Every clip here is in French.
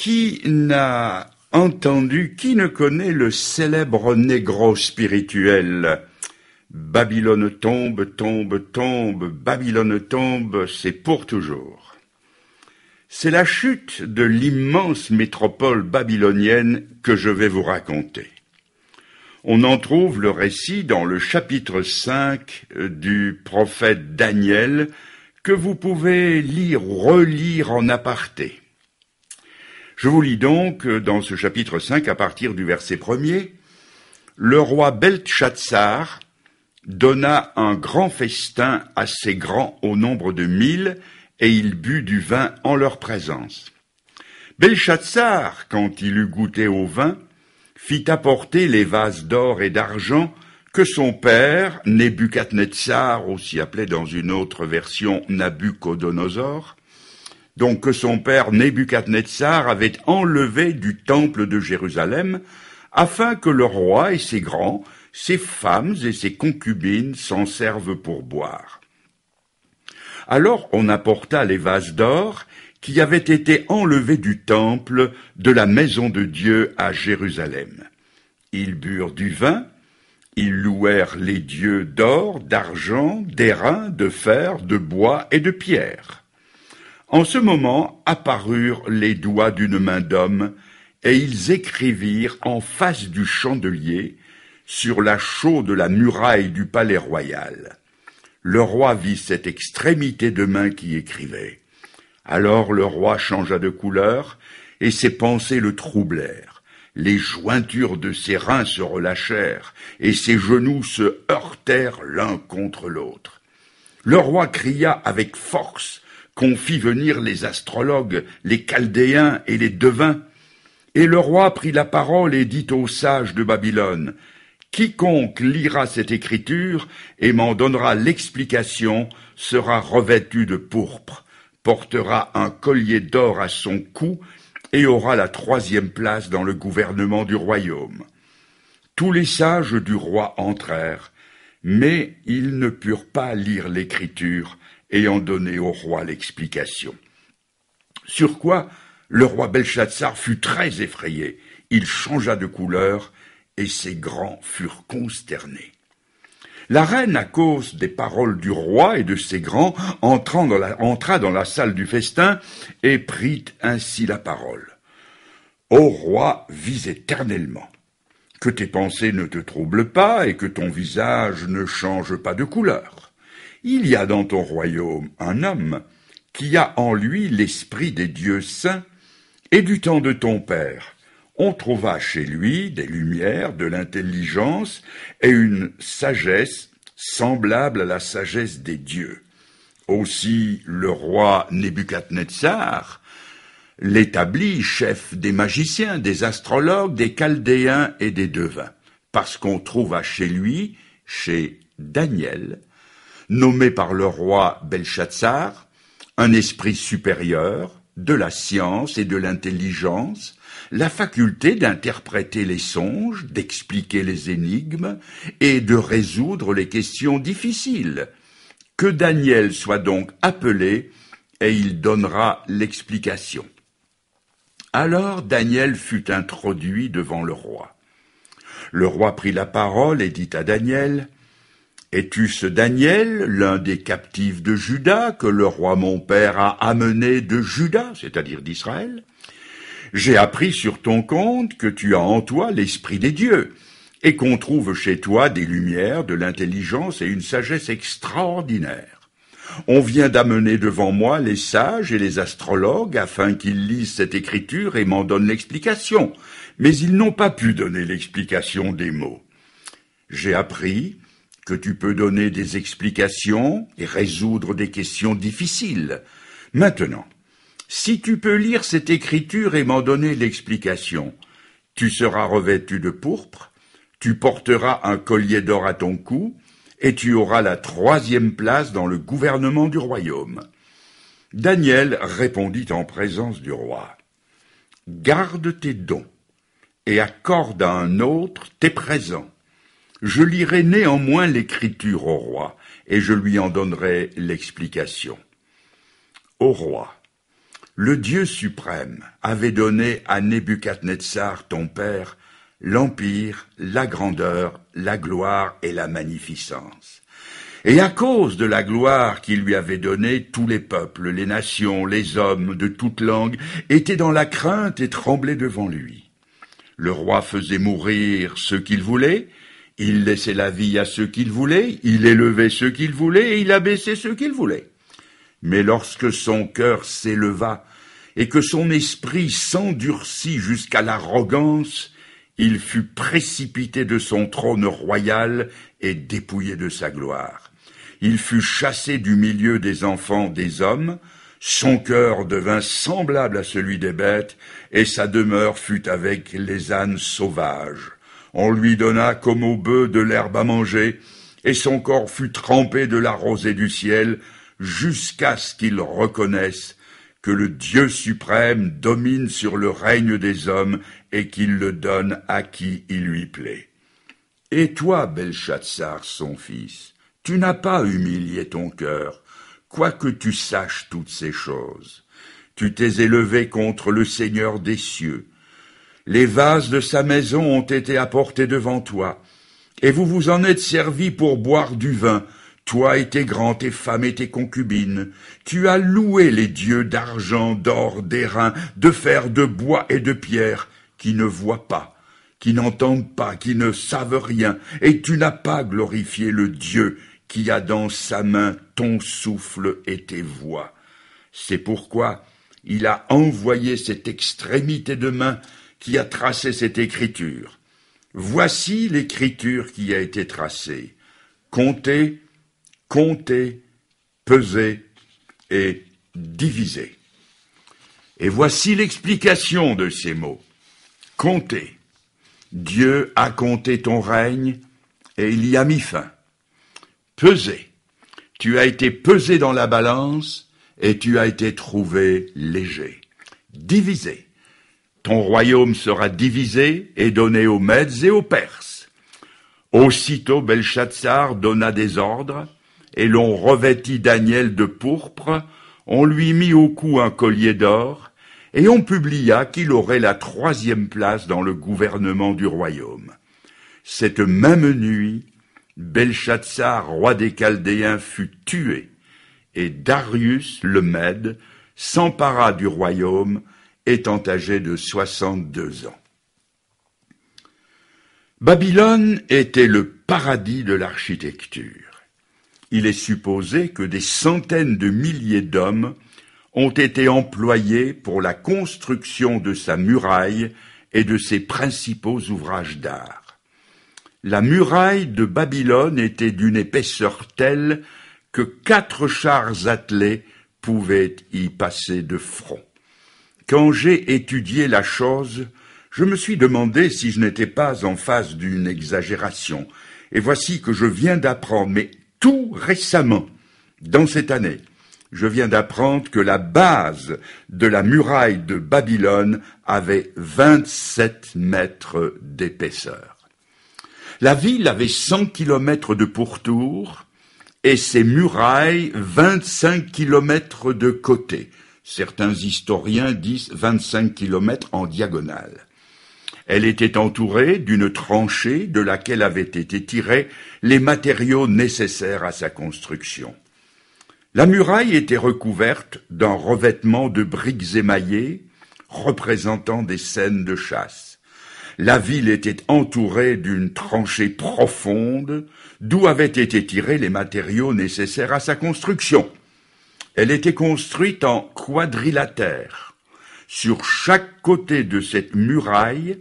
Qui n'a entendu, qui ne connaît le célèbre négro spirituel? Babylone tombe, tombe, tombe, Babylone tombe, c'est pour toujours. C'est la chute de l'immense métropole babylonienne que je vais vous raconter. On en trouve le récit dans le chapitre 5 du prophète Daniel, que vous pouvez lire ou relire en aparté. Je vous lis donc dans ce chapitre 5 à partir du verset 1er. Le roi Beltshazzar donna un grand festin assez grand au nombre de 1000, et il but du vin en leur présence. Beltshazzar, quand il eut goûté au vin, fit apporter les vases d'or et d'argent que son père, Nebuchadnezzar, aussi appelé dans une autre version Nabuchodonosor, donc que son père Nebuchadnezzar avait enlevé du temple de Jérusalem, afin que le roi et ses grands, ses femmes et ses concubines s'en servent pour boire. Alors on apporta les vases d'or qui avaient été enlevés du temple de la maison de Dieu à Jérusalem. Ils burent du vin, ils louèrent les dieux d'or, d'argent, d'airain, de fer, de bois et de pierre. En ce moment apparurent les doigts d'une main d'homme, et ils écrivirent en face du chandelier, sur la chaux de la muraille du palais royal. Le roi vit cette extrémité de main qui écrivait. Alors le roi changea de couleur, et ses pensées le troublèrent. Les jointures de ses reins se relâchèrent, et ses genoux se heurtèrent l'un contre l'autre. Le roi cria avec force qu'on fit venir les astrologues, les chaldéens et les devins. Et le roi prit la parole et dit aux sages de Babylone, « Quiconque lira cette écriture et m'en donnera l'explication sera revêtu de pourpre, portera un collier d'or à son cou et aura la 3e place dans le gouvernement du royaume. » Tous les sages du roi entrèrent, mais ils ne purent pas lire l'écriture et en donner au roi l'explication. Sur quoi le roi Beltshazzar fut très effrayé, il changea de couleur, et ses grands furent consternés. La reine, à cause des paroles du roi et de ses grands, entra dans la salle du festin et prit ainsi la parole. « Ô roi, vis éternellement, que tes pensées ne te troublent pas et que ton visage ne change pas de couleur. Il y a dans ton royaume un homme qui a en lui l'esprit des dieux saints, et du temps de ton père, on trouva chez lui des lumières, de l'intelligence et une sagesse semblable à la sagesse des dieux. Aussi le roi Nebuchadnezzar l'établit chef des magiciens, des astrologues, des chaldéens et des devins, parce qu'on trouva chez lui, chez Daniel, nommé par le roi Beltshazzar, un esprit supérieur, de la science et de l'intelligence, la faculté d'interpréter les songes, d'expliquer les énigmes et de résoudre les questions difficiles. Que Daniel soit donc appelé et il donnera l'explication. Alors Daniel fut introduit devant le roi. Le roi prit la parole et dit à Daniel, « Es-tu ce Daniel, l'un des captifs de Juda, que le roi mon père a amené de Juda, c'est-à-dire d'Israël ? J'ai appris sur ton compte que tu as en toi l'esprit des dieux, et qu'on trouve chez toi des lumières, de l'intelligence et une sagesse extraordinaire. On vient d'amener devant moi les sages et les astrologues afin qu'ils lisent cette écriture et m'en donnent l'explication, mais ils n'ont pas pu donner l'explication des mots. J'ai appris que tu peux donner des explications et résoudre des questions difficiles. Maintenant, si tu peux lire cette écriture et m'en donner l'explication, tu seras revêtu de pourpre, tu porteras un collier d'or à ton cou, et tu auras la 3e place dans le gouvernement du royaume. » Daniel répondit en présence du roi, « Garde tes dons, et accorde à un autre tes présents. Je lirai néanmoins l'écriture au roi, et je lui en donnerai l'explication. Ô roi, Le Dieu suprême avait donné à Nebuchadnezzar, ton père, l'empire, la grandeur, la gloire et la magnificence. Et à cause de la gloire qu'il lui avait donnée, tous les peuples, les nations, les hommes de toute langue étaient dans la crainte et tremblaient devant lui. Le roi faisait mourir ceux qu'il voulait, il laissait la vie à ceux qu'il voulait, il élevait ceux qu'il voulait et il abaissait ceux qu'il voulait. Mais lorsque son cœur s'éleva et que son esprit s'endurcit jusqu'à l'arrogance, il fut précipité de son trône royal et dépouillé de sa gloire. Il fut chassé du milieu des enfants des hommes, son cœur devint semblable à celui des bêtes, et sa demeure fut avec les ânes sauvages. On lui donna comme au bœuf de l'herbe à manger, et son corps fut trempé de la rosée du ciel, jusqu'à ce qu'il reconnaisse que le Dieu suprême domine sur le règne des hommes et qu'il le donne à qui il lui plaît. Et toi, Belchatsar, son fils, tu n'as pas humilié ton cœur, quoique tu saches toutes ces choses. Tu t'es élevé contre le Seigneur des cieux. Les vases de sa maison ont été apportés devant toi, et vous vous en êtes servis pour boire du vin, toi et tes grands, tes femmes et tes concubines. Tu as loué les dieux d'argent, d'or, d'airain, de fer, de bois et de pierre, qui ne voient pas, qui n'entendent pas, qui ne savent rien, et tu n'as pas glorifié le Dieu qui a dans sa main ton souffle et tes voix. C'est pourquoi il a envoyé cette extrémité de main qui a tracé cette écriture. Voici l'écriture qui a été tracée. Comptez, comptez, pesez et divisez. Et voici l'explication de ces mots. Comptez. Dieu a compté ton règne et il y a mis fin. Pesez. Tu as été pesé dans la balance et tu as été trouvé léger. Divisez. Ton royaume sera divisé et donné aux Mèdes et aux Perses. Aussitôt Belchatsar donna des ordres, et l'on revêtit Daniel de pourpre, on lui mit au cou un collier d'or, et on publia qu'il aurait la 3e place dans le gouvernement du royaume. Cette même nuit, Belchatsar, roi des Chaldéens, fut tué, et Darius le Mède s'empara du royaume, étant âgé de 62 ans. Babylone était le paradis de l'architecture. Il est supposé que des centaines de milliers d'hommes ont été employés pour la construction de sa muraille et de ses principaux ouvrages d'art. La muraille de Babylone était d'une épaisseur telle que 4 chars attelés pouvaient y passer de front. Quand j'ai étudié la chose, je me suis demandé si je n'étais pas en face d'une exagération. Et voici que je viens d'apprendre, mais tout récemment, dans cette année, je viens d'apprendre que la base de la muraille de Babylone avait 27 mètres d'épaisseur. La ville avait 100 kilomètres de pourtour et ses murailles 25 kilomètres de côté. Certains historiens disent 25 kilomètres en diagonale. Elle était entourée d'une tranchée de laquelle avaient été tirés les matériaux nécessaires à sa construction. La muraille était recouverte d'un revêtement de briques émaillées représentant des scènes de chasse. La ville était entourée d'une tranchée profonde d'où avaient été tirés les matériaux nécessaires à sa construction. Elle était construite en quadrilatère. Sur chaque côté de cette muraille,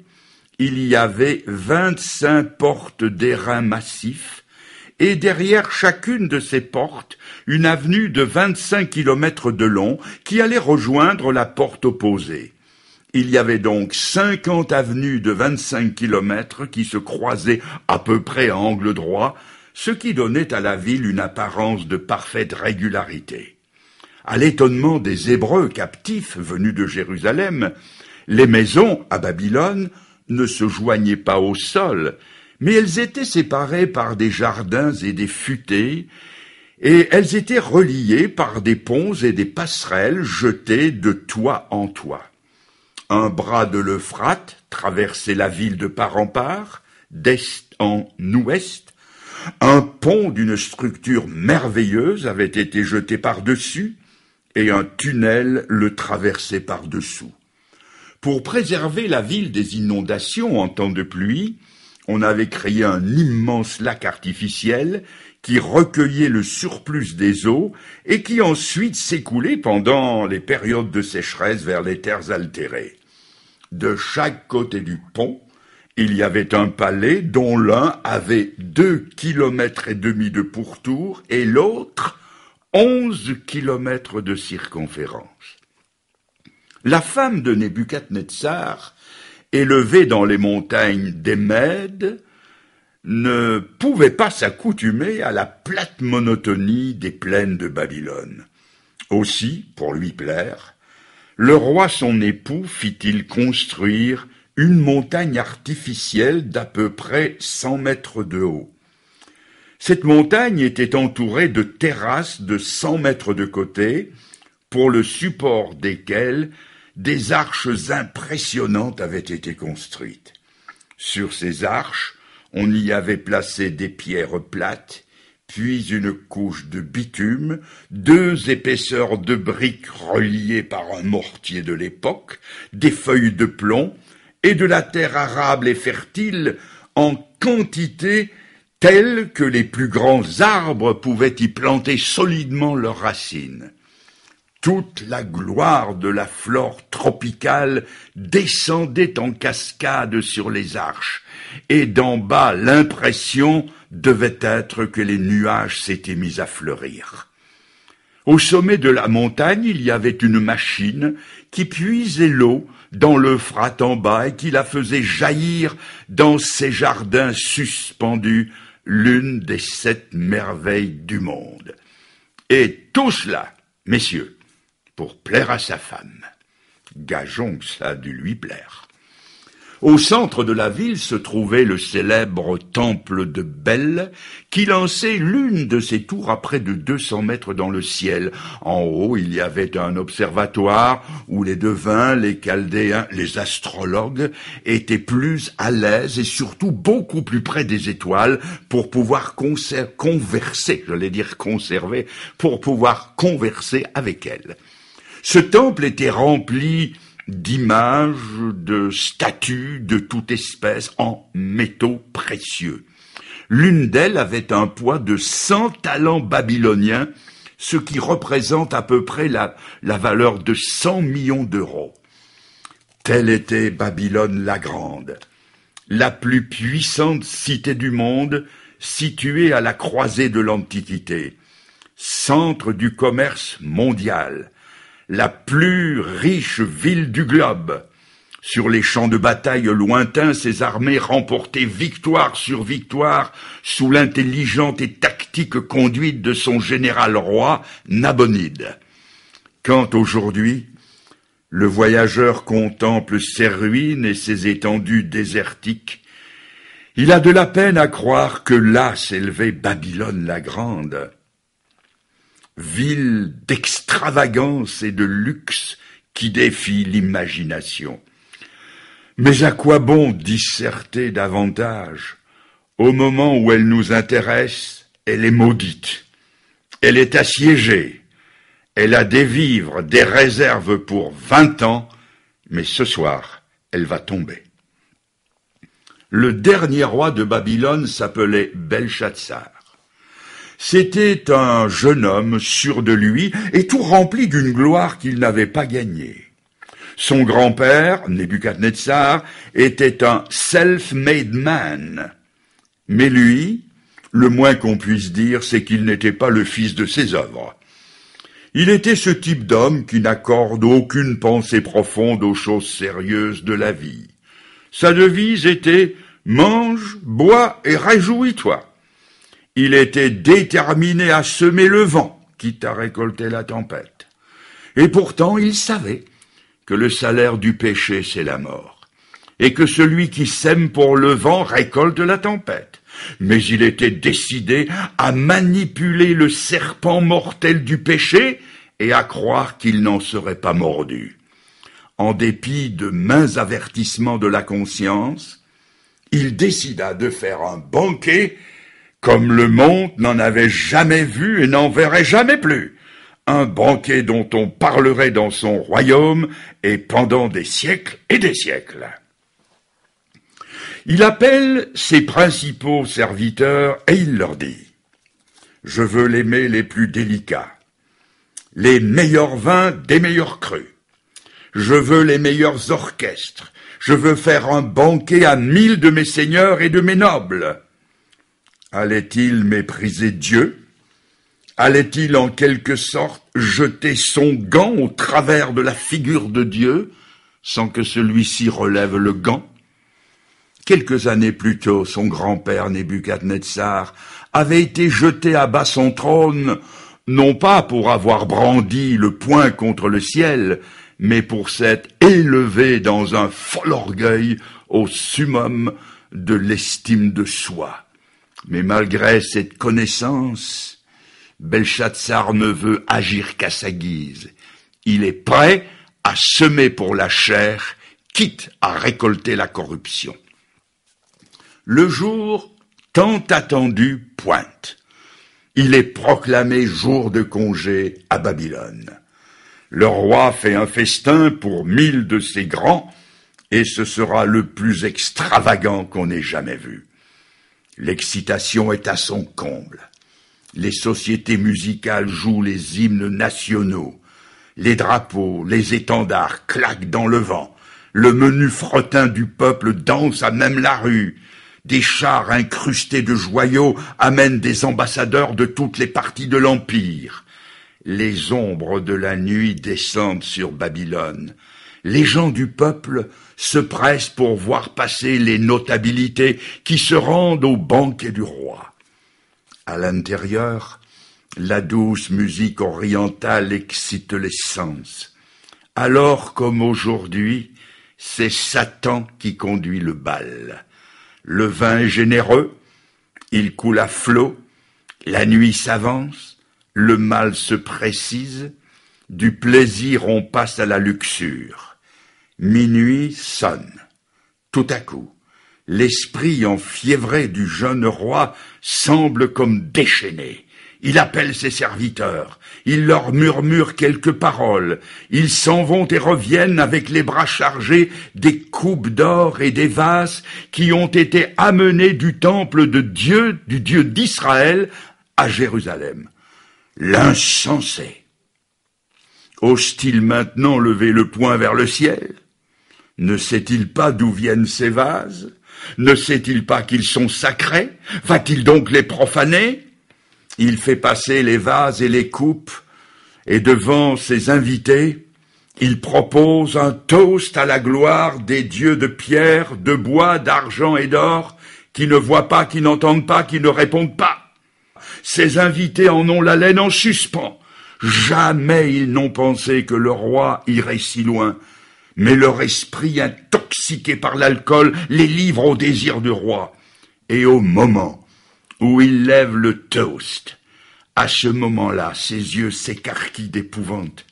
il y avait 25 portes d'airain massifs et derrière chacune de ces portes, une avenue de 25 kilomètres de long qui allait rejoindre la porte opposée. Il y avait donc 50 avenues de 25 kilomètres qui se croisaient à peu près à angle droit, ce qui donnait à la ville une apparence de parfaite régularité. À l'étonnement des Hébreux captifs venus de Jérusalem, les maisons à Babylone ne se joignaient pas au sol, mais elles étaient séparées par des jardins et des futaies, et elles étaient reliées par des ponts et des passerelles jetés de toit en toit. Un bras de l'Euphrate traversait la ville de part en part, d'est en ouest. Un pont d'une structure merveilleuse avait été jeté par-dessus, et un tunnel le traversait par-dessous. Pour préserver la ville des inondations en temps de pluie, on avait créé un immense lac artificiel qui recueillait le surplus des eaux et qui ensuite s'écoulait pendant les périodes de sécheresse vers les terres altérées. De chaque côté du pont, il y avait un palais dont l'un avait 2,5 kilomètres de pourtour et l'autre 11 kilomètres de circonférence. La femme de Nebuchadnezzar, élevée dans les montagnes des Mèdes, ne pouvait pas s'accoutumer à la plate monotonie des plaines de Babylone. Aussi, pour lui plaire, le roi son époux fit-il construire une montagne artificielle d'à peu près 100 mètres de haut. Cette montagne était entourée de terrasses de 100 mètres de côté, pour le support desquelles des arches impressionnantes avaient été construites. Sur ces arches, on y avait placé des pierres plates, puis une couche de bitume, 2 épaisseurs de briques reliées par un mortier de l'époque, des feuilles de plomb et de la terre arable et fertile en quantité telle que les plus grands arbres pouvaient y planter solidement leurs racines. Toute la gloire de la flore tropicale descendait en cascade sur les arches, et d'en bas l'impression devait être que les nuages s'étaient mis à fleurir. Au sommet de la montagne, il y avait une machine qui puisait l'eau dans l'Euphrate en bas et qui la faisait jaillir dans ses jardins suspendus, l'une des 7 merveilles du monde. Et tout cela, messieurs, pour plaire à sa femme. Gageons que ça a dû lui plaire. Au centre de la ville se trouvait le célèbre temple de Bel, qui lançait l'une de ses tours à près de 200 mètres dans le ciel. En haut, il y avait un observatoire où les devins, les chaldéens, les astrologues étaient plus à l'aise et surtout beaucoup plus près des étoiles pour pouvoir converser avec elles. Ce temple était rempli d'images, de statues de toute espèce en métaux précieux. L'une d'elles avait un poids de 100 talents babyloniens, ce qui représente à peu près la valeur de 100 millions d'euros. Telle était Babylone la Grande, la plus puissante cité du monde, située à la croisée de l'Antiquité, centre du commerce mondial, la plus riche ville du globe. Sur les champs de bataille lointains, ses armées remportaient victoire sur victoire sous l'intelligente et tactique conduite de son général roi Nabonide. Quand aujourd'hui, le voyageur contemple ses ruines et ses étendues désertiques, il a de la peine à croire que là s'élevait Babylone la Grande. Ville d'extravagance et de luxe qui défie l'imagination. Mais à quoi bon disserter davantage? Au moment où elle nous intéresse, elle est maudite. Elle est assiégée. Elle a des vivres, des réserves pour 20 ans, mais ce soir, elle va tomber. Le dernier roi de Babylone s'appelait Belshazzar. C'était un jeune homme sûr de lui et tout rempli d'une gloire qu'il n'avait pas gagnée. Son grand-père, Nebuchadnezzar, était un self-made man. Mais lui, le moins qu'on puisse dire, c'est qu'il n'était pas le fils de ses œuvres. Il était ce type d'homme qui n'accorde aucune pensée profonde aux choses sérieuses de la vie. Sa devise était « mange, bois et réjouis-toi ». Il était déterminé à semer le vent, quitte à récolter la tempête. Et pourtant, il savait que le salaire du péché, c'est la mort, et que celui qui sème pour le vent récolte la tempête. mais il était décidé à manipuler le serpent mortel du péché et à croire qu'il n'en serait pas mordu. En dépit de maints avertissements de la conscience, il décida de faire un banquet comme le monde n'en avait jamais vu et n'en verrait jamais plus. Un banquet dont on parlerait dans son royaume et pendant des siècles et des siècles. Il appelle ses principaux serviteurs et il leur dit « Je veux les mets les plus délicats, les meilleurs vins des meilleurs crus. Je veux les meilleurs orchestres. Je veux faire un banquet à 1000 de mes seigneurs et de mes nobles. » Allait-il mépriser Dieu? Allait-il en quelque sorte jeter son gant au travers de la figure de Dieu sans que celui-ci relève le gant? Quelques années plus tôt, son grand-père Nebuchadnezzar avait été jeté à bas son trône, non pas pour avoir brandi le poing contre le ciel, mais pour s'être élevé dans un fol orgueil au summum de l'estime de soi. Mais malgré cette connaissance, Belshazzar ne veut agir qu'à sa guise. Il est prêt à semer pour la chair, quitte à récolter la corruption. Le jour tant attendu pointe. Il est proclamé jour de congé à Babylone. Le roi fait un festin pour 1000 de ses grands, et ce sera le plus extravagant qu'on ait jamais vu. L'excitation est à son comble. Les sociétés musicales jouent les hymnes nationaux. Les drapeaux, les étendards claquent dans le vent. Le menu fretin du peuple danse à même la rue. Des chars incrustés de joyaux amènent des ambassadeurs de toutes les parties de l'Empire. Les ombres de la nuit descendent sur Babylone. Les gens du peuple se pressent pour voir passer les notabilités qui se rendent au banquet du roi. À l'intérieur, la douce musique orientale excite les sens. Alors comme aujourd'hui, c'est Satan qui conduit le bal. Le vin est généreux, il coule à flot, la nuit s'avance, le mal se précise, du plaisir on passe à la luxure. Minuit sonne. Tout à coup, l'esprit enfiévré du jeune roi semble comme déchaîné. Il appelle ses serviteurs, il leur murmure quelques paroles, ils s'en vont et reviennent avec les bras chargés des coupes d'or et des vases qui ont été amenés du temple de Dieu, du Dieu d'Israël, à Jérusalem. L'insensé! Ose-t-il maintenant lever le poing vers le ciel? Ne sait-il pas d'où viennent ces vases? Ne sait-il pas qu'ils sont sacrés? Va-t-il donc les profaner? Il fait passer les vases et les coupes, et devant ses invités, il propose un toast à la gloire des dieux de pierre, de bois, d'argent et d'or, qui ne voient pas, qui n'entendent pas, qui ne répondent pas. Ses invités en ont la laine en suspens. Jamais ils n'ont pensé que le roi irait si loin. Mais leur esprit intoxiqué par l'alcool les livre au désir du roi. Et au moment où il lève le toast, à ce moment-là, ses yeux s'écarquillent d'épouvante.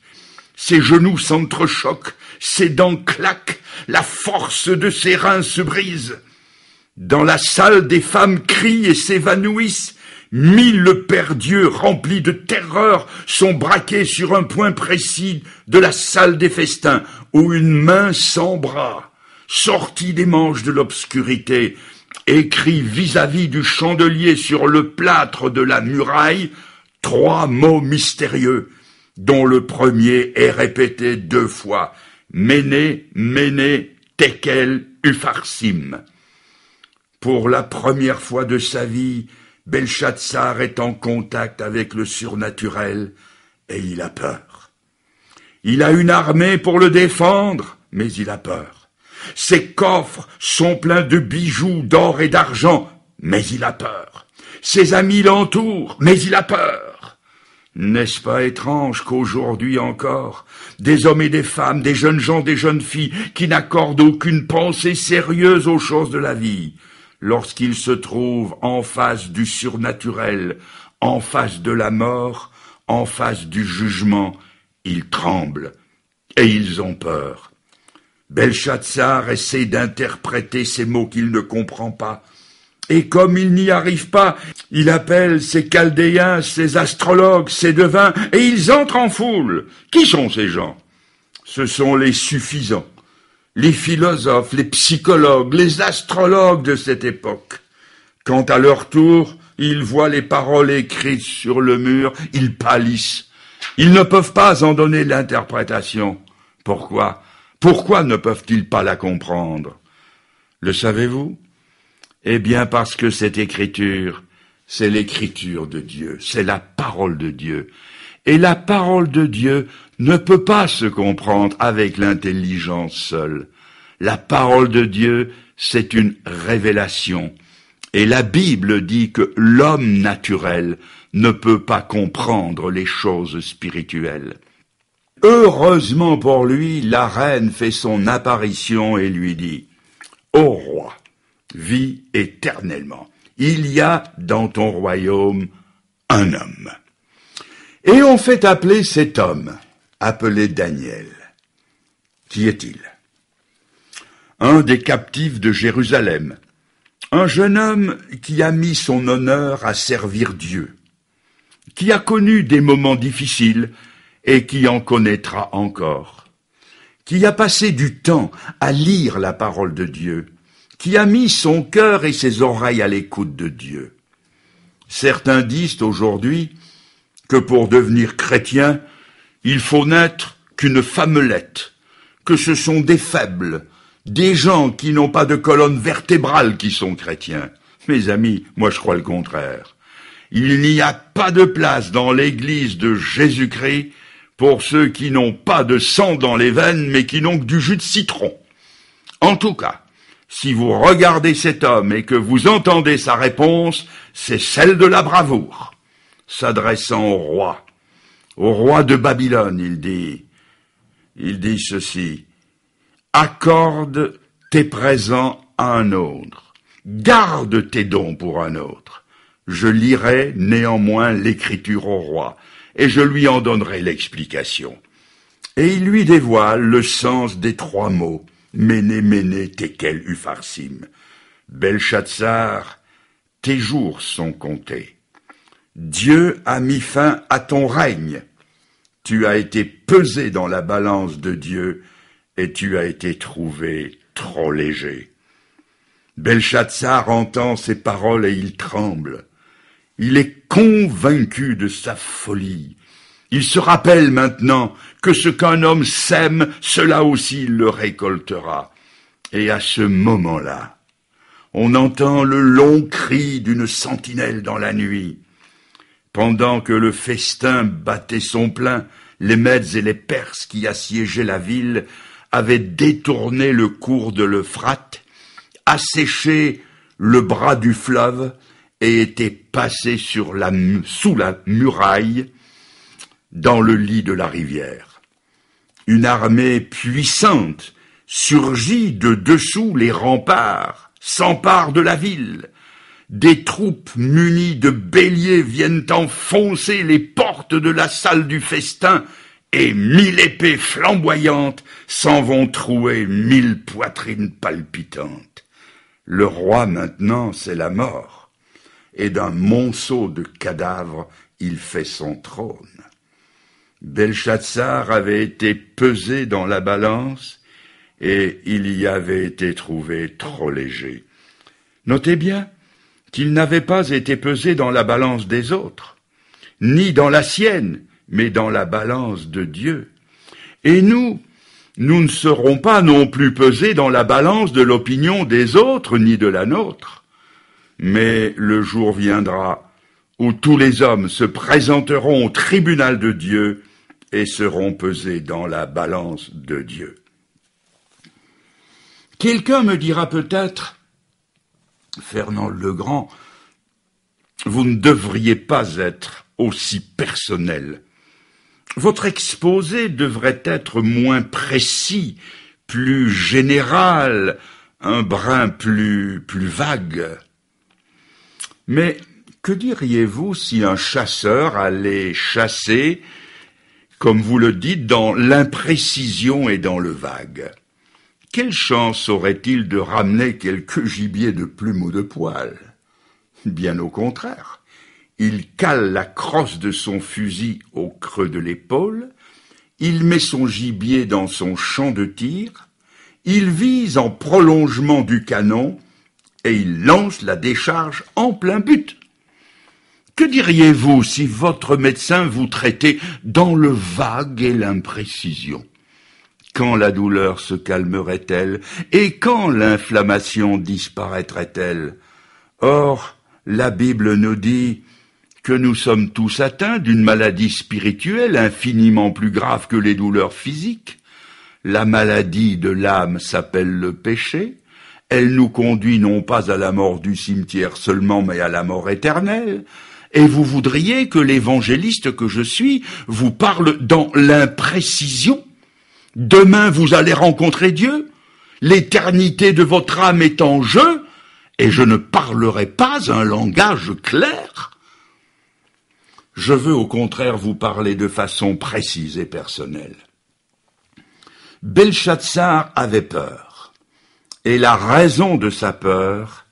Ses genoux s'entrechoquent, ses dents claquent, la force de ses reins se brise. Dans la salle, des femmes crient et s'évanouissent. 1000 père-dieux remplis de terreur sont braqués sur un point précis de la salle des festins, où une main sans bras, sortie des manches de l'obscurité, écrit vis-à-vis du chandelier sur le plâtre de la muraille 3 mots mystérieux, dont le premier est répété 2 fois, Méné, Méné, Tekel, Upharsim. Pour la première fois de sa vie, Belshazzar est en contact avec le surnaturel et il a peur. Il a une armée pour le défendre, mais il a peur. Ses coffres sont pleins de bijoux d'or et d'argent, mais il a peur. Ses amis l'entourent, mais il a peur. N'est-ce pas étrange qu'aujourd'hui encore, des hommes et des femmes, des jeunes gens, des jeunes filles, qui n'accordent aucune pensée sérieuse aux choses de la vie, lorsqu'ils se trouvent en face du surnaturel, en face de la mort, en face du jugement, ils tremblent et ils ont peur. Belshazzar essaie d'interpréter ces mots qu'il ne comprend pas. Et comme il n'y arrive pas, il appelle ses chaldéens, ses astrologues, ses devins, et ils entrent en foule. Qui sont ces gens? Ce sont les suffisants, les philosophes, les psychologues, les astrologues de cette époque. Quand à leur tour, ils voient les paroles écrites sur le mur, ils pâlissent. Ils ne peuvent pas en donner l'interprétation. Pourquoi? Pourquoi ne peuvent-ils pas la comprendre? Le savez-vous? Eh bien parce que cette écriture, c'est l'écriture de Dieu, c'est la parole de Dieu. Et la parole de Dieu ne peut pas se comprendre avec l'intelligence seule. La parole de Dieu, c'est une révélation. Et la Bible dit que l'homme naturel ne peut pas comprendre les choses spirituelles. Heureusement pour lui, la reine fait son apparition et lui dit « Ô roi, vis éternellement. Il y a dans ton royaume un homme. » Et on fait appeler cet homme, appelé Daniel. Qui est-il? Un des captifs de Jérusalem, un jeune homme qui a mis son honneur à servir Dieu, qui a connu des moments difficiles et qui en connaîtra encore, qui a passé du temps à lire la parole de Dieu, qui a mis son cœur et ses oreilles à l'écoute de Dieu. Certains disent aujourd'hui que pour devenir chrétien, il faut n'être qu'une femmelette, que ce sont des faibles, des gens qui n'ont pas de colonne vertébrale qui sont chrétiens. Mes amis, moi je crois le contraire. Il n'y a pas de place dans l'église de Jésus-Christ pour ceux qui n'ont pas de sang dans les veines, mais qui n'ont que du jus de citron. En tout cas, si vous regardez cet homme et que vous entendez sa réponse, c'est celle de la bravoure. S'adressant au roi de Babylone, il dit ceci: accorde tes présents à un autre, garde tes dons pour un autre. Je lirai néanmoins l'écriture au roi, et je lui en donnerai l'explication. Et il lui dévoile le sens des 3 mots, Méné, Méné, Tekel, Upharsim. Belshazzar, tes jours sont comptés. Dieu a mis fin à ton règne. Tu as été pesé dans la balance de Dieu et tu as été trouvé trop léger. Belshazzar entend ces paroles et il tremble. Il est convaincu de sa folie. Il se rappelle maintenant que ce qu'un homme sème, cela aussi il le récoltera. Et à ce moment-là, on entend le long cri d'une sentinelle dans la nuit. Pendant que le festin battait son plein, les Mèdes et les Perses qui assiégeaient la ville avaient détourné le cours de l'Euphrate, asséché le bras du fleuve et étaient passés sous la muraille dans le lit de la rivière. Une armée puissante surgit de dessous les remparts, s'empare de la ville. Des troupes munies de béliers viennent enfoncer les portes de la salle du festin et 1000 épées flamboyantes s'en vont trouer 1000 poitrines palpitantes. Le roi maintenant, c'est la mort, et d'un monceau de cadavres, il fait son trône. Belshazzar avait été pesé dans la balance et il y avait été trouvé trop léger. Notez bien qu'il n'avait pas été pesé dans la balance des autres, ni dans la sienne, mais dans la balance de Dieu. Et nous ne serons pas non plus pesés dans la balance de l'opinion des autres, ni de la nôtre. Mais le jour viendra où tous les hommes se présenteront au tribunal de Dieu et seront pesés dans la balance de Dieu. Quelqu'un me dira peut-être: Fernand Legrand, vous ne devriez pas être aussi personnel. Votre exposé devrait être moins précis, plus général, un brin plus vague. Mais que diriez-vous si un chasseur allait chasser, comme vous le dites, dans l'imprécision et dans le vague? Quelle chance aurait-il de ramener quelque gibier de plume ou de poil? Bien au contraire. Il cale la crosse de son fusil au creux de l'épaule, il met son gibier dans son champ de tir, il vise en prolongement du canon et il lance la décharge en plein but. Que diriez-vous si votre médecin vous traitait dans le vague et l'imprécision? Quand la douleur se calmerait-elle et quand l'inflammation disparaîtrait-elle? Or, la Bible nous dit que nous sommes tous atteints d'une maladie spirituelle infiniment plus grave que les douleurs physiques. La maladie de l'âme s'appelle le péché. Elle nous conduit non pas à la mort du cimetière seulement, mais à la mort éternelle. Et vous voudriez que l'évangéliste que je suis vous parle dans l'imprécision? Demain vous allez rencontrer Dieu, l'éternité de votre âme est en jeu, et je ne parlerai pas un langage clair. Je veux au contraire vous parler de façon précise et personnelle. Belshazzar avait peur, et la raison de sa peur,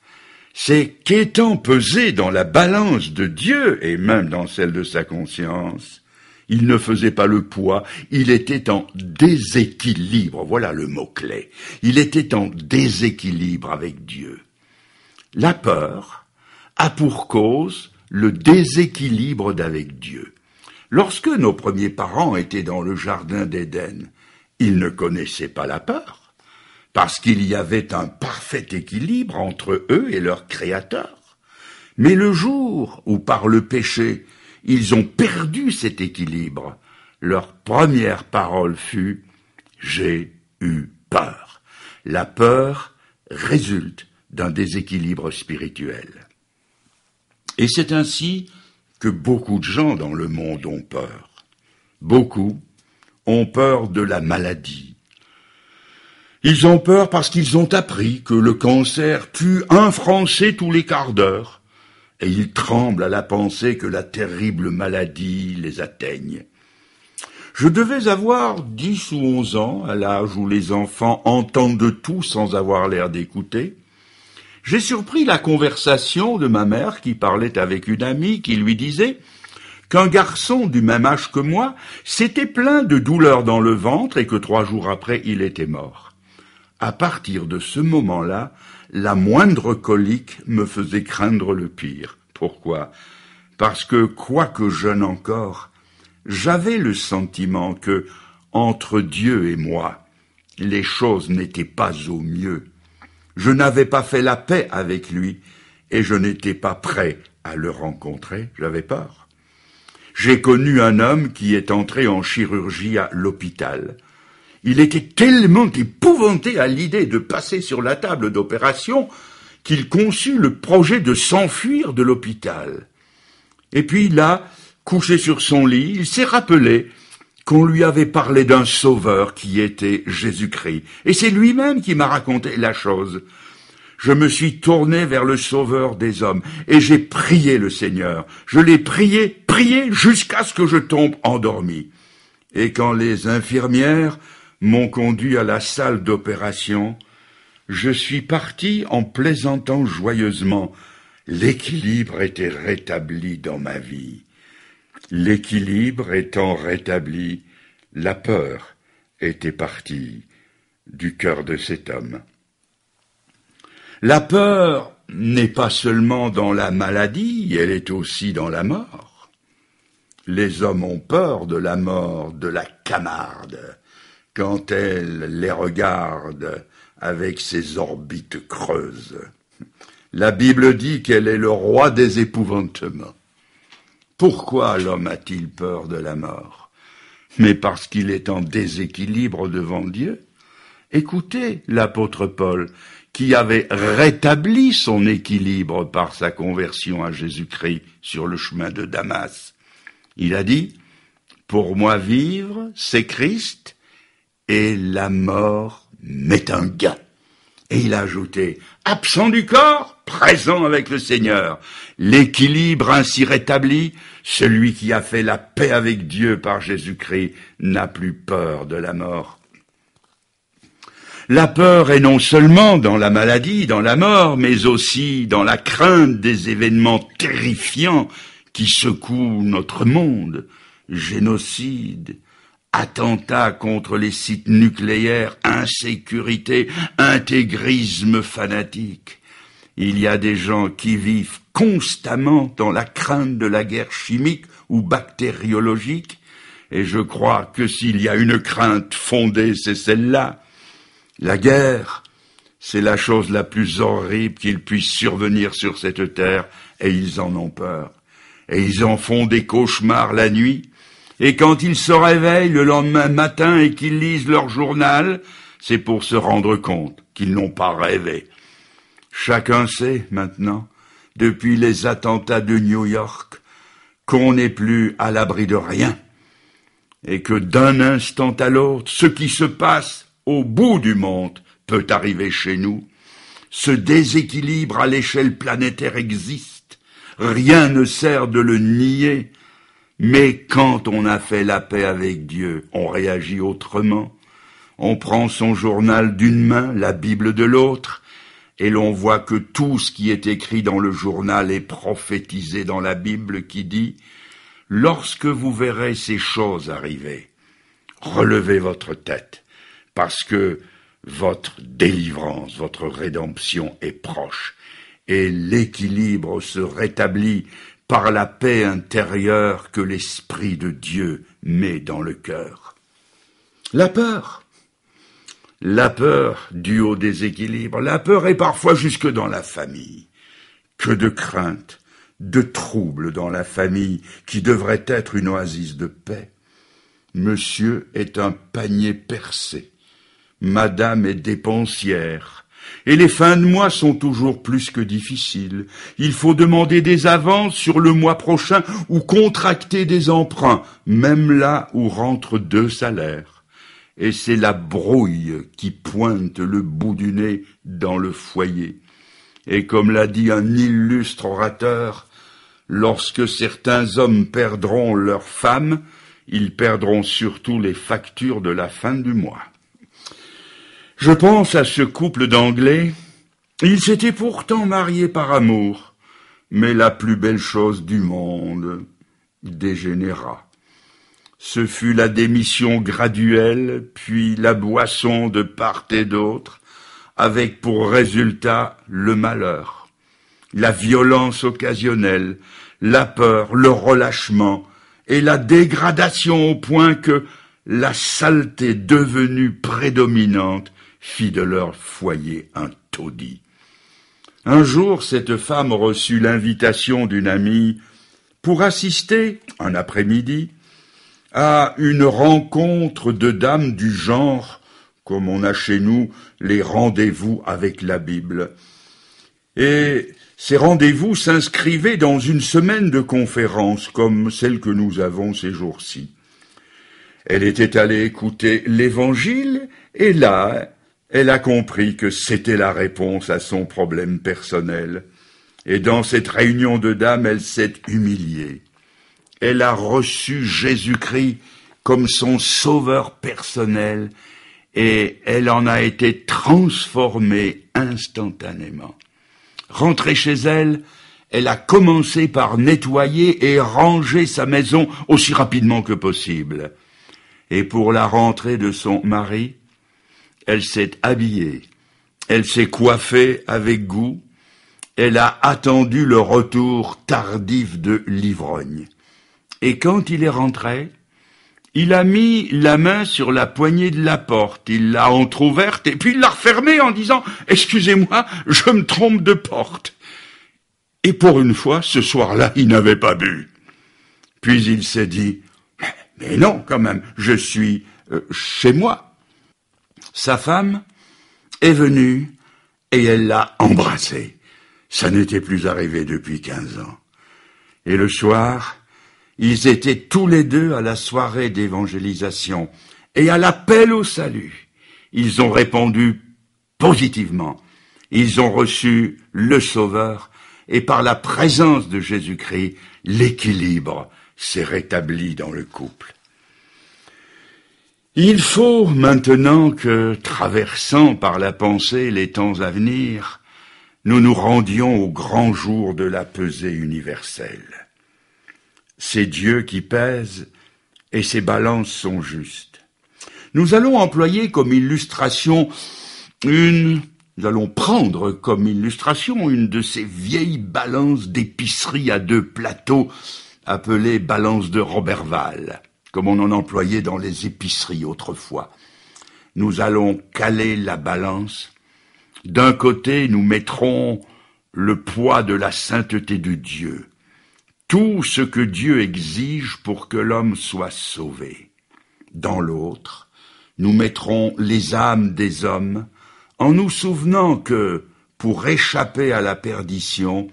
c'est qu'étant pesé dans la balance de Dieu, et même dans celle de sa conscience, il ne faisait pas le poids, il était en déséquilibre, voilà le mot-clé. Il était en déséquilibre avec Dieu. La peur a pour cause le déséquilibre d'avec Dieu. Lorsque nos premiers parents étaient dans le jardin d'Éden, ils ne connaissaient pas la peur, parce qu'il y avait un parfait équilibre entre eux et leur Créateur. Mais le jour où, par le péché, ils ont perdu cet équilibre, leur première parole fut « J'ai eu peur ». La peur résulte d'un déséquilibre spirituel. Et c'est ainsi que beaucoup de gens dans le monde ont peur. Beaucoup ont peur de la maladie. Ils ont peur parce qu'ils ont appris que le cancer tue un Français tous les quarts d'heure. Et ils tremblent à la pensée que la terrible maladie les atteigne. Je devais avoir 10 ou 11 ans, à l'âge où les enfants entendent tout sans avoir l'air d'écouter. J'ai surpris la conversation de ma mère qui parlait avec une amie qui lui disait qu'un garçon du même âge que moi s'était plaint de douleurs dans le ventre et que 3 jours après il était mort. À partir de ce moment-là, la moindre colique me faisait craindre le pire. Pourquoi? Parce que, quoique jeune encore, j'avais le sentiment que, entre Dieu et moi, les choses n'étaient pas au mieux. Je n'avais pas fait la paix avec lui et je n'étais pas prêt à le rencontrer, j'avais peur. J'ai connu un homme qui est entré en chirurgie à l'hôpital. Il était tellement épouvanté à l'idée de passer sur la table d'opération qu'il conçut le projet de s'enfuir de l'hôpital. Et puis là, couché sur son lit, il s'est rappelé qu'on lui avait parlé d'un sauveur qui était Jésus-Christ. Et c'est lui-même qui m'a raconté la chose. Je me suis tourné vers le Sauveur des hommes et j'ai prié le Seigneur. Je l'ai prié jusqu'à ce que je tombe endormi. Et quand les infirmières m'ont conduit à la salle d'opération, je suis parti en plaisantant joyeusement. L'équilibre était rétabli dans ma vie. L'équilibre étant rétabli, la peur était partie du cœur de cet homme. La peur n'est pas seulement dans la maladie, elle est aussi dans la mort. Les hommes ont peur de la mort de la Camarde quand elle les regarde avec ses orbites creuses. La Bible dit qu'elle est le roi des épouvantements. Pourquoi l'homme a-t-il peur de la mort? Mais parce qu'il est en déséquilibre devant Dieu. Écoutez l'apôtre Paul, qui avait rétabli son équilibre par sa conversion à Jésus-Christ sur le chemin de Damas. Il a dit, « Pour moi vivre, c'est Christ, et la mort m'est un gain. » Et il a ajouté, absent du corps, présent avec le Seigneur. L'équilibre ainsi rétabli, celui qui a fait la paix avec Dieu par Jésus-Christ n'a plus peur de la mort. La peur est non seulement dans la maladie, dans la mort, mais aussi dans la crainte des événements terrifiants qui secouent notre monde. Génocide, attentats contre les sites nucléaires, insécurité, intégrisme fanatique. Il y a des gens qui vivent constamment dans la crainte de la guerre chimique ou bactériologique, et je crois que s'il y a une crainte fondée, c'est celle-là. La guerre, c'est la chose la plus horrible qu'il puisse survenir sur cette terre, et ils en ont peur. Et ils en font des cauchemars la nuit, et quand ils se réveillent le lendemain matin et qu'ils lisent leur journal, c'est pour se rendre compte qu'ils n'ont pas rêvé. Chacun sait maintenant, depuis les attentats de New York, qu'on n'est plus à l'abri de rien, et que d'un instant à l'autre, ce qui se passe au bout du monde peut arriver chez nous. Ce déséquilibre à l'échelle planétaire existe. Rien ne sert de le nier. Mais quand on a fait la paix avec Dieu, on réagit autrement. On prend son journal d'une main, la Bible de l'autre, et l'on voit que tout ce qui est écrit dans le journal est prophétisé dans la Bible qui dit « Lorsque vous verrez ces choses arriver, relevez votre tête. » Parce que votre délivrance, votre rédemption est proche, et l'équilibre se rétablit par la paix intérieure que l'Esprit de Dieu met dans le cœur. La peur due au déséquilibre, la peur est parfois jusque dans la famille. Que de crainte, de troubles dans la famille qui devrait être une oasis de paix. Monsieur est un panier percé. Madame est dépensière, et les fins de mois sont toujours plus que difficiles. Il faut demander des avances sur le mois prochain ou contracter des emprunts, même là où rentrent 2 salaires. Et c'est la brouille qui pointe le bout du nez dans le foyer. Et comme l'a dit un illustre orateur, lorsque certains hommes perdront leurs femmes, ils perdront surtout les factures de la fin du mois. Je pense à ce couple d'Anglais. Ils s'étaient pourtant mariés par amour, mais la plus belle chose du monde dégénéra. Ce fut la démission graduelle, puis la boisson de part et d'autre, avec pour résultat le malheur, la violence occasionnelle, la peur, le relâchement et la dégradation au point que la saleté devenue prédominante fit de leur foyer un taudis. Un jour, cette femme reçut l'invitation d'une amie pour assister, un après-midi, à une rencontre de dames du genre, comme on a chez nous les rendez-vous avec la Bible. Et ces rendez-vous s'inscrivaient dans une semaine de conférences, comme celle que nous avons ces jours-ci. Elle était allée écouter l'Évangile, et là, elle a compris que c'était la réponse à son problème personnel. Et dans cette réunion de dames, elle s'est humiliée. Elle a reçu Jésus-Christ comme son sauveur personnel et elle en a été transformée instantanément. Rentrée chez elle, elle a commencé par nettoyer et ranger sa maison aussi rapidement que possible. Et pour la rentrée de son mari, elle s'est habillée, elle s'est coiffée avec goût, elle a attendu le retour tardif de l'ivrogne. Et quand il est rentré, il a mis la main sur la poignée de la porte, il l'a entr'ouverte et puis il l'a refermée en disant « Excusez-moi, je me trompe de porte ». Et pour une fois, ce soir-là, il n'avait pas bu. Puis il s'est dit « Mais non, quand même, je suis chez moi ». Sa femme est venue et elle l'a embrassé. Ça n'était plus arrivé depuis 15 ans. Et le soir, ils étaient tous les deux à la soirée d'évangélisation et à l'appel au salut. Ils ont répondu positivement. Ils ont reçu le Sauveur et par la présence de Jésus-Christ, l'équilibre s'est rétabli dans le couple. Il faut maintenant que, traversant par la pensée les temps à venir, nous nous rendions au grand jour de la pesée universelle. C'est Dieu qui pèse et ses balances sont justes. Nous allons employer comme illustration nous allons prendre comme illustration une de ces vieilles balances d'épicerie à 2 plateaux appelées balances de Roberval, comme on en employait dans les épiceries autrefois. Nous allons caler la balance. D'un côté, nous mettrons le poids de la sainteté de Dieu, tout ce que Dieu exige pour que l'homme soit sauvé. Dans l'autre, nous mettrons les âmes des hommes, en nous souvenant que, pour échapper à la perdition,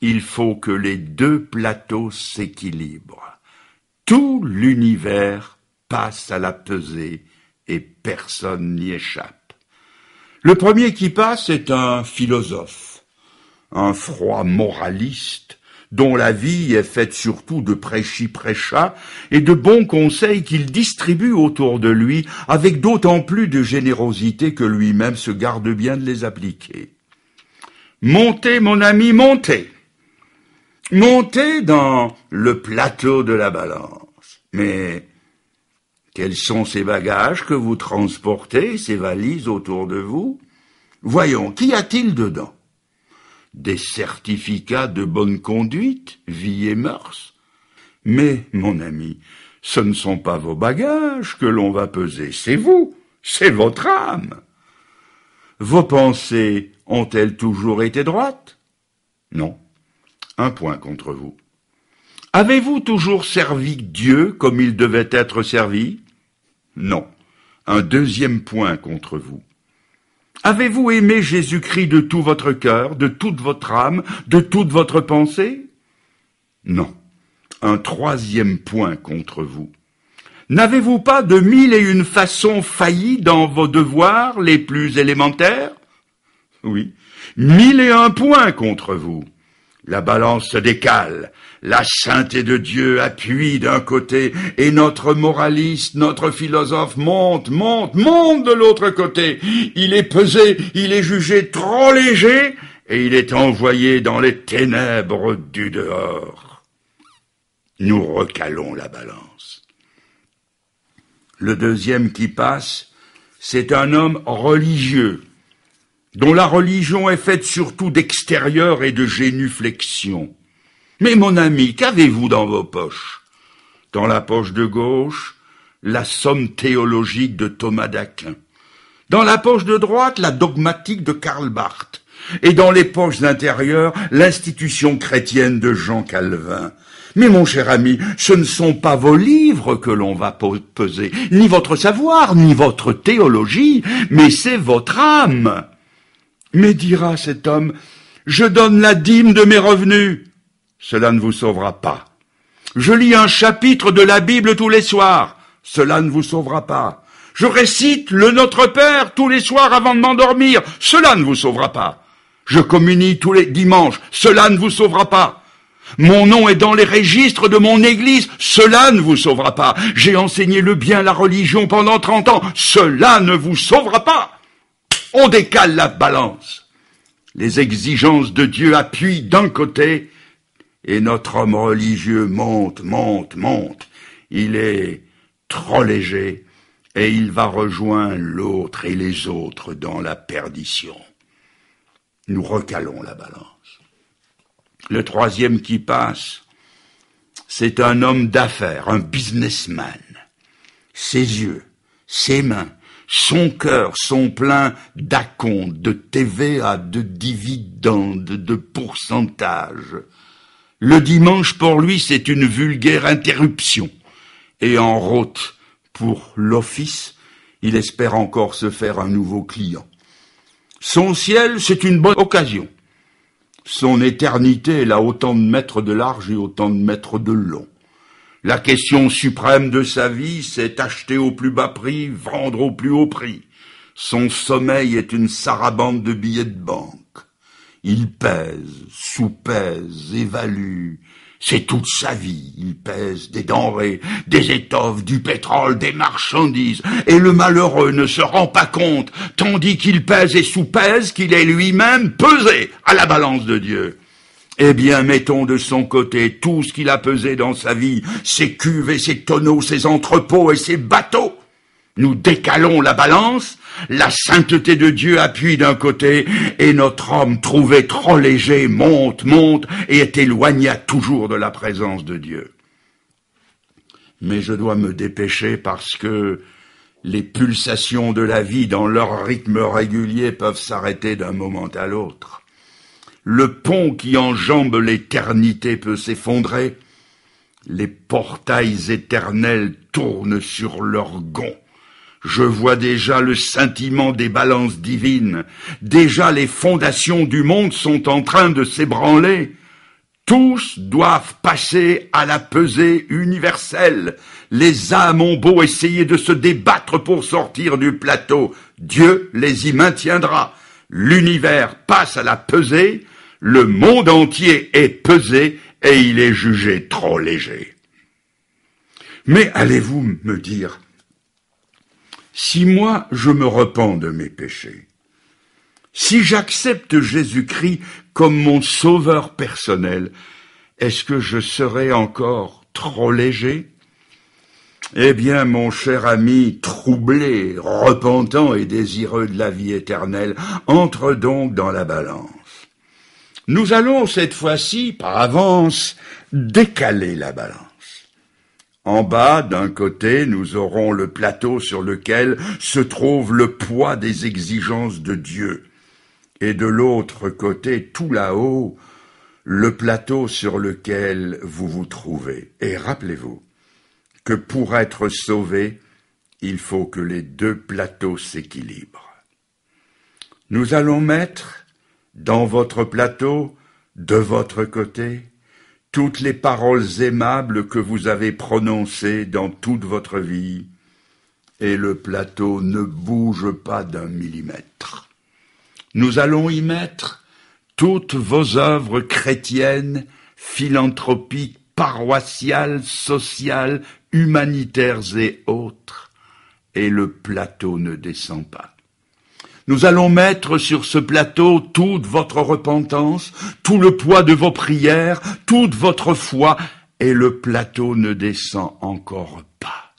il faut que les 2 plateaux s'équilibrent. Tout l'univers passe à la pesée et personne n'y échappe. Le premier qui passe est un philosophe, un froid moraliste, dont la vie est faite surtout de prêchi-prêcha et de bons conseils qu'il distribue autour de lui avec d'autant plus de générosité que lui-même se garde bien de les appliquer. Montez, mon ami, montez. Montez dans le plateau de la balance. Mais quels sont ces bagages que vous transportez, ces valises autour de vous? Voyons, qu'y a-t-il dedans? Des certificats de bonne conduite, vie et mœurs. Mais, mon ami, ce ne sont pas vos bagages que l'on va peser, c'est vous, c'est votre âme. Vos pensées ont-elles toujours été droites? Non. 1 point contre vous. Avez-vous toujours servi Dieu comme il devait être servi? Non. Un 2e point contre vous. Avez-vous aimé Jésus-Christ de tout votre cœur, de toute votre âme, de toute votre pensée? Non. Un 3e point contre vous. N'avez-vous pas de 1001 façons failli dans vos devoirs les plus élémentaires? Oui. 1001 points contre vous. La balance se décale, la sainteté de Dieu appuie d'un côté, et notre moraliste, notre philosophe monte de l'autre côté. Il est pesé, il est jugé trop léger, et il est envoyé dans les ténèbres du dehors. Nous recalons la balance. Le 2e qui passe, c'est un homme religieux, dont la religion est faite surtout d'extérieur et de génuflexion. Mais mon ami, qu'avez-vous dans vos poches? Dans la poche de gauche, la somme théologique de Thomas d'Aquin. Dans la poche de droite, la dogmatique de Karl Barth. Et dans les poches intérieures, l'institution chrétienne de Jean Calvin. Mais mon cher ami, ce ne sont pas vos livres que l'on va peser, ni votre savoir, ni votre théologie, mais c'est votre âme. Mais dira cet homme, je donne la dîme de mes revenus. Cela ne vous sauvera pas. Je lis un chapitre de la Bible tous les soirs. Cela ne vous sauvera pas. Je récite le Notre Père tous les soirs avant de m'endormir. Cela ne vous sauvera pas. Je communie tous les dimanches. Cela ne vous sauvera pas. Mon nom est dans les registres de mon église. Cela ne vous sauvera pas. J'ai enseigné le bien, la religion pendant 30 ans. Cela ne vous sauvera pas. On décale la balance. Les exigences de Dieu appuient d'un côté et notre homme religieux monte. Il est trop léger et il va rejoindre l'autre et les autres dans la perdition. Nous recalons la balance. Le 3e qui passe, c'est un homme d'affaires, un businessman. Ses yeux, ses mains, son cœur sont pleins d'acomptes, de TVA, de dividendes, de pourcentages. Le dimanche, pour lui, c'est une vulgaire interruption. Et en route pour l'office, il espère encore se faire un nouveau client. Son ciel, c'est une bonne occasion. Son éternité, elle a autant de mètres de large et autant de mètres de long. La question suprême de sa vie, c'est acheter au plus bas prix, vendre au plus haut prix. Son sommeil est une sarabande de billets de banque. Il pèse, soupèse, évalue. C'est toute sa vie. Il pèse des denrées, des étoffes, du pétrole, des marchandises. Et le malheureux ne se rend pas compte, tandis qu'il pèse et soupèse, qu'il est lui-même pesé à la balance de Dieu. Eh bien, mettons de son côté tout ce qu'il a pesé dans sa vie, ses cuves et ses tonneaux, ses entrepôts et ses bateaux. Nous décalons la balance, la sainteté de Dieu appuie d'un côté, et notre homme trouvé trop léger monte et est éloigné à toujours de la présence de Dieu. Mais je dois me dépêcher parce que les pulsations de la vie dans leur rythme régulier peuvent s'arrêter d'un moment à l'autre. Le pont qui enjambe l'éternité peut s'effondrer. Les portails éternels tournent sur leurs gonds. Je vois déjà le scintillement des balances divines. Déjà les fondations du monde sont en train de s'ébranler. Tous doivent passer à la pesée universelle. Les âmes ont beau essayer de se débattre pour sortir du plateau. Dieu les y maintiendra. L'univers passe à la pesée. Le monde entier est pesé et il est jugé trop léger. Mais allez-vous me dire, si moi je me repens de mes péchés, si j'accepte Jésus-Christ comme mon sauveur personnel, est-ce que je serai encore trop léger? Eh bien, mon cher ami, troublé, repentant et désireux de la vie éternelle, entre donc dans la balance. Nous allons cette fois-ci, par avance, décaler la balance. En bas, d'un côté, nous aurons le plateau sur lequel se trouve le poids des exigences de Dieu. Et de l'autre côté, tout là-haut, le plateau sur lequel vous vous trouvez. Et rappelez-vous que pour être sauvé, il faut que les deux plateaux s'équilibrent. Nous allons mettre dans votre plateau, de votre côté, toutes les paroles aimables que vous avez prononcées dans toute votre vie, et le plateau ne bouge pas d'un millimètre. Nous allons y mettre toutes vos œuvres chrétiennes, philanthropiques, paroissiales, sociales, humanitaires et autres, et le plateau ne descend pas. Nous allons mettre sur ce plateau toute votre repentance, tout le poids de vos prières, toute votre foi, et le plateau ne descend encore pas.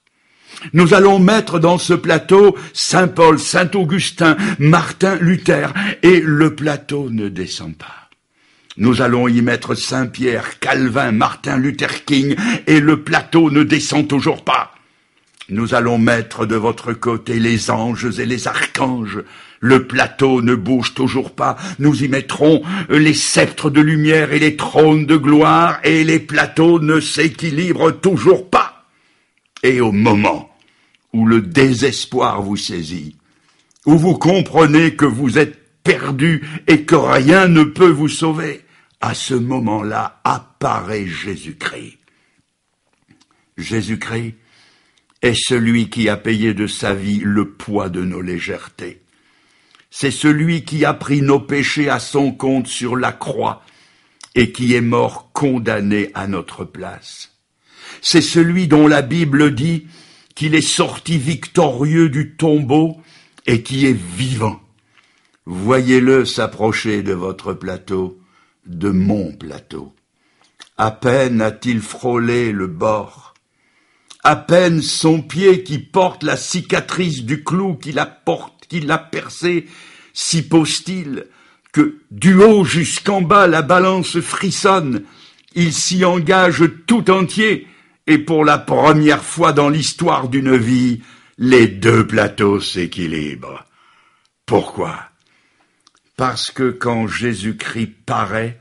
Nous allons mettre dans ce plateau Saint Paul, Saint Augustin, Martin Luther, et le plateau ne descend pas. Nous allons y mettre Saint Pierre, Calvin, Martin Luther King, et le plateau ne descend toujours pas. Nous allons mettre de votre côté les anges et les archanges. Le plateau ne bouge toujours pas. Nous y mettrons les sceptres de lumière et les trônes de gloire, et les plateaux ne s'équilibrent toujours pas. Et au moment où le désespoir vous saisit, où vous comprenez que vous êtes perdu et que rien ne peut vous sauver, à ce moment-là apparaît Jésus-Christ. Jésus-Christ est celui qui a payé de sa vie le poids de nos légèretés. C'est celui qui a pris nos péchés à son compte sur la croix et qui est mort condamné à notre place. C'est celui dont la Bible dit qu'il est sorti victorieux du tombeau et qui est vivant. Voyez-le s'approcher de votre plateau, de mon plateau. À peine a-t-il frôlé le bord. À peine son pied qui porte la cicatrice du clou qui l'a percé, s'y pose-t-il que du haut jusqu'en bas la balance frissonne. Il s'y engage tout entier et pour la première fois dans l'histoire d'une vie, les deux plateaux s'équilibrent. Pourquoi? Parce que quand Jésus-Christ paraît,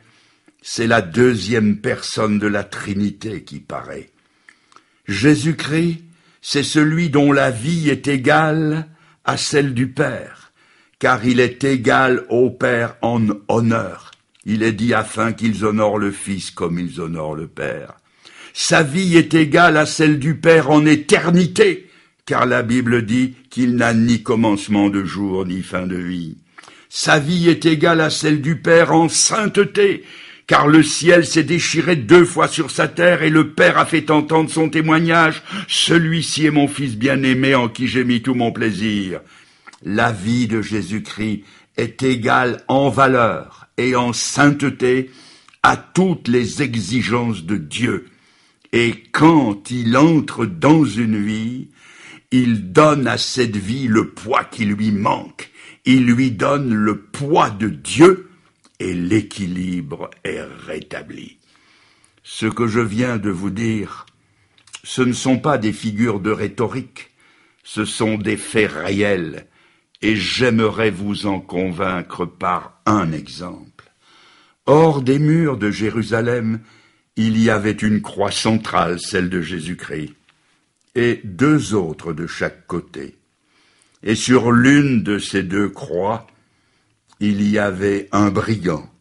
c'est la deuxième personne de la Trinité qui paraît. Jésus-Christ, c'est celui dont la vie est égale à celle du Père, car il est égal au Père en honneur. Il est dit afin qu'ils honorent le Fils comme ils honorent le Père. Sa vie est égale à celle du Père en éternité, car la Bible dit qu'il n'a ni commencement de jour ni fin de vie. Sa vie est égale à celle du Père en sainteté, car le ciel s'est déchiré 2 fois sur sa terre et le Père a fait entendre son témoignage. Celui-ci est mon Fils bien-aimé en qui j'ai mis tout mon plaisir. La vie de Jésus-Christ est égale en valeur et en sainteté à toutes les exigences de Dieu. Et quand il entre dans une vie, il donne à cette vie le poids qui lui manque. Il lui donne le poids de Dieu et l'équilibre est rétabli. Ce que je viens de vous dire, ce ne sont pas des figures de rhétorique, ce sont des faits réels, et j'aimerais vous en convaincre par un exemple. Hors des murs de Jérusalem, il y avait une croix centrale, celle de Jésus-Christ, et 2 autres de chaque côté. Et sur l'une de ces 2 croix, il y avait un brigand,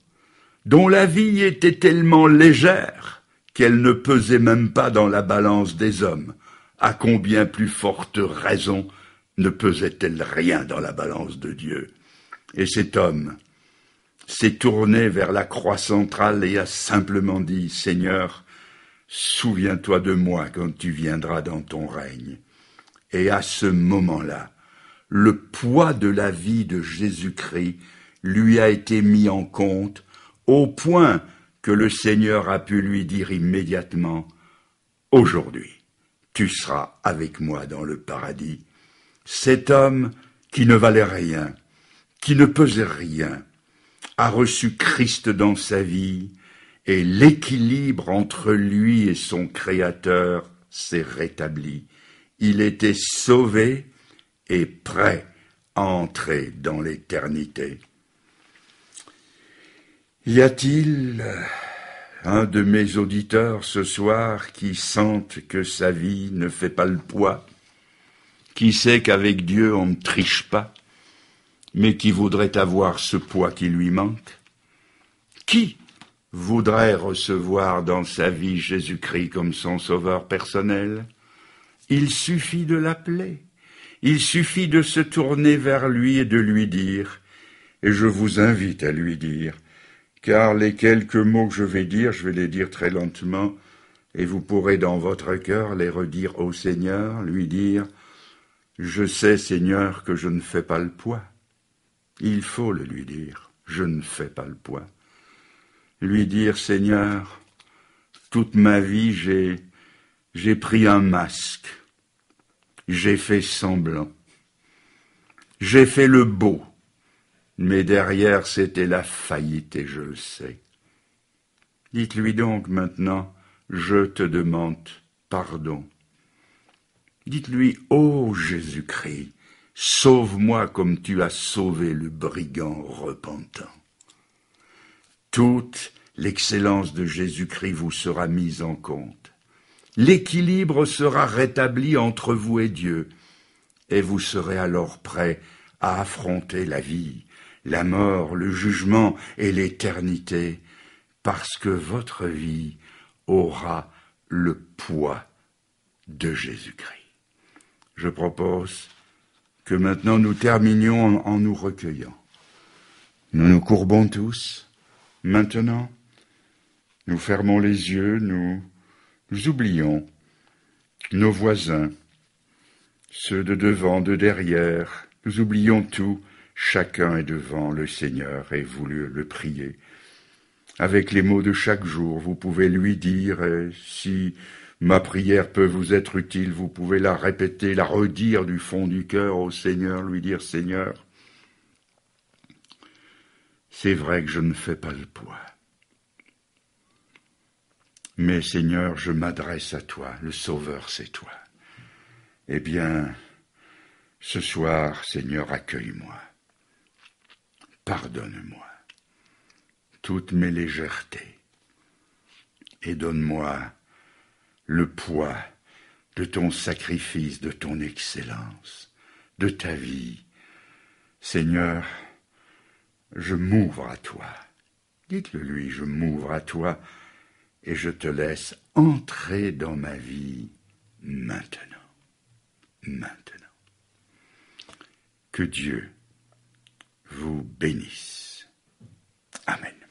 dont la vie était tellement légère qu'elle ne pesait même pas dans la balance des hommes. À combien plus forte raison ne pesait-elle rien dans la balance de Dieu? Et cet homme s'est tourné vers la croix centrale et a simplement dit, « Seigneur, souviens-toi de moi quand tu viendras dans ton règne. » Et à ce moment-là, le poids de la vie de Jésus-Christ lui a été mis en compte au point que le Seigneur a pu lui dire immédiatement, « Aujourd'hui, tu seras avec moi dans le paradis. » Cet homme qui ne valait rien, qui ne pesait rien, a reçu Christ dans sa vie et l'équilibre entre lui et son Créateur s'est rétabli. Il était sauvé et prêt à entrer dans l'éternité. Y a-t-il un de mes auditeurs ce soir qui sente que sa vie ne fait pas le poids, qui sait qu'avec Dieu on ne triche pas, mais qui voudrait avoir ce poids qui lui manque? Qui voudrait recevoir dans sa vie Jésus-Christ comme son sauveur personnel? Il suffit de l'appeler, il suffit de se tourner vers lui et de lui dire, et je vous invite à lui dire, car les quelques mots que je vais dire, je vais les dire très lentement, et vous pourrez dans votre cœur les redire au Seigneur, lui dire, je sais, Seigneur, que je ne fais pas le poids. Il faut le lui dire, je ne fais pas le poids. Lui dire, Seigneur, toute ma vie, j'ai pris un masque, j'ai fait semblant, j'ai fait le beau, mais derrière c'était la faillite et je le sais. Dites-lui donc maintenant, je te demande pardon. Dites-lui, ô Jésus-Christ, sauve-moi comme tu as sauvé le brigand repentant. Toute l'excellence de Jésus-Christ vous sera mise en compte. L'équilibre sera rétabli entre vous et Dieu, et vous serez alors prêts à affronter la vie, la mort, le jugement et l'éternité, parce que votre vie aura le poids de Jésus-Christ. Je propose que maintenant nous terminions en nous recueillant. Nous nous courbons tous. Maintenant, nous fermons les yeux, nous oublions nos voisins, ceux de devant, de derrière. Nous oublions tout. Chacun est devant le Seigneur et vous le priez. Avec les mots de chaque jour, vous pouvez lui dire, si ma prière peut vous être utile, vous pouvez la répéter, la redire du fond du cœur au Seigneur, lui dire, Seigneur, c'est vrai que je ne fais pas le poids. Mais Seigneur, je m'adresse à toi, le Sauveur, c'est toi. Eh bien, ce soir, Seigneur, accueille-moi. Pardonne-moi toutes mes légèretés et donne-moi le poids de ton sacrifice, de ton excellence, de ta vie. Seigneur, je m'ouvre à toi. Dites-le lui, je m'ouvre à toi et je te laisse entrer dans ma vie maintenant. maintenant. Que Dieu vous bénisse. Amen.